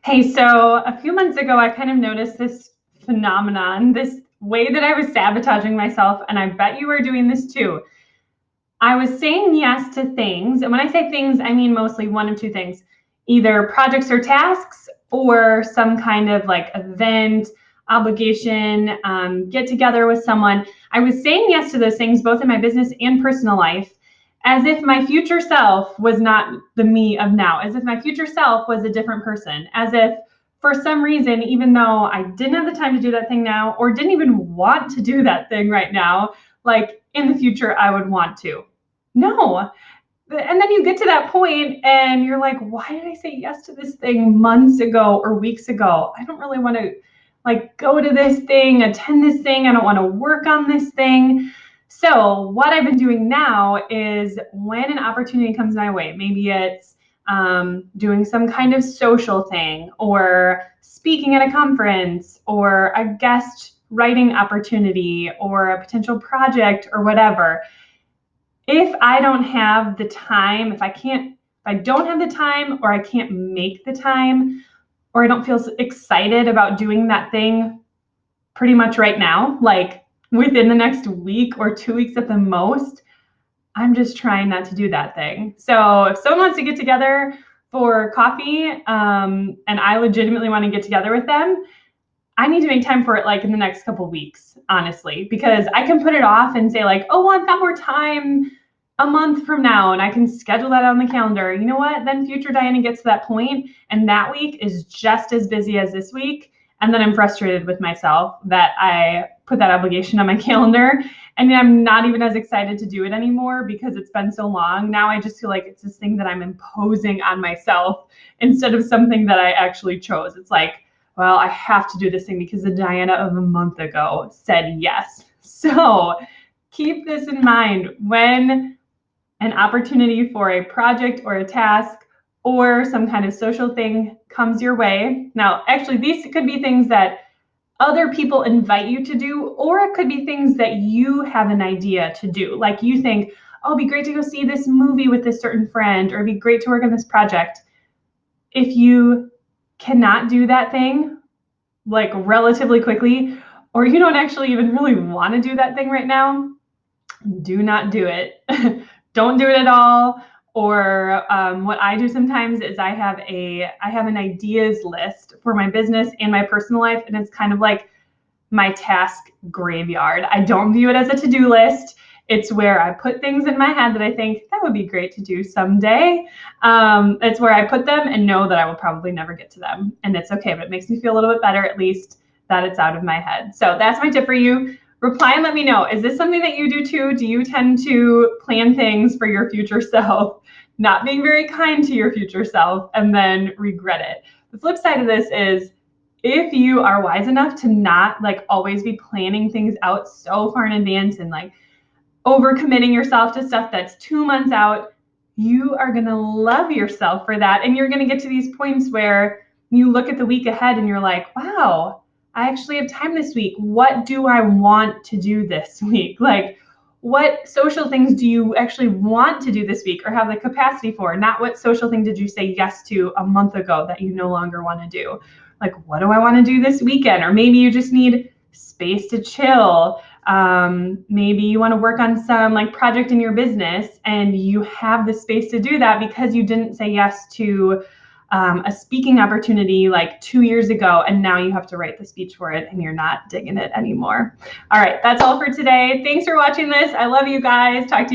Hey, so a few months ago, I kind of noticed this phenomenon, this way that I was sabotaging myself, and I bet you were doing this too. I was saying yes to things, and when I say things, I mean mostly one of two things, either projects or tasks, or some kind of like event, obligation, get together with someone. I was saying yes to those things, both in my business and personal life, as if my future self was not the me of now, as if my future self was a different person, as if for some reason, even though I didn't have the time to do that thing now, or didn't even want to do that thing right now, like in the future, I would want to. No. And then you get to that point and you're like, why did I say yes to this thing months ago or weeks ago? I don't really want to like go to this thing, attend this thing. I don't want to work on this thing. So what I've been doing now is when an opportunity comes my way, maybe it's doing some kind of social thing or speaking at a conference or a guest writing opportunity or a potential project or whatever. If I don't have the time, if I don't have the time or I can't make the time or I don't feel excited about doing that thing pretty much right now, like within the next week or 2 weeks at the most, I'm just trying not to do that thing. So if someone wants to get together for coffee, and I legitimately want to get together with them, I need to make time for it like in the next couple weeks, honestly, because I can put it off and say like, oh, well, I've got more time a month from now and I can schedule that on the calendar. You know what? Then future Diana gets to that point and that week is just as busy as this week. And then I'm frustrated with myself that I put that obligation on my calendar and I'm not even as excited to do it anymore because it's been so long. Now I just feel like it's this thing that I'm imposing on myself instead of something that I actually chose. It's like, well, I have to do this thing because the Diana of a month ago said yes. So keep this in mind when an opportunity for a project or a task or some kind of social thing comes your way. Now, actually, these could be things that other people invite you to do, or it could be things that you have an idea to do. Like you think, oh, it'd be great to go see this movie with this certain friend, or it'd be great to work on this project. If you cannot do that thing like relatively quickly, or you don't actually even really want to do that thing right now, do not do it. Don't do it at all. Or what I do sometimes is I have an ideas list for my business and my personal life, and it's kind of like my task graveyard. I don't view it as a to-do list. It's where I put things in my head that I think that would be great to do someday. It's where I put them and know that I will probably never get to them. And it's okay, but it makes me feel a little bit better at least that it's out of my head. So that's my tip for you. Reply and let me know. Is this something that you do too? Do you tend to plan things for your future self, not being very kind to your future self, and then regret it? The flip side of this is if you are wise enough to not like always be planning things out so far in advance and like overcommitting yourself to stuff that's 2 months out, you are going to love yourself for that. And you're going to get to these points where you look at the week ahead and you're like, wow, I actually have time this week. What do I want to do this week? Like, what social things do you actually want to do this week or have the capacity for? Not what social thing did you say yes to a month ago that you no longer want to do. Like, what do I want to do this weekend? Or maybe you just need space to chill. Maybe you want to work on some like project in your business and you have the space to do that because you didn't say yes to a speaking opportunity like 2 years ago, and now you have to write the speech for it and you're not digging it anymore. All right, that's all for today. Thanks for watching this. I love you guys. Talk to you soon.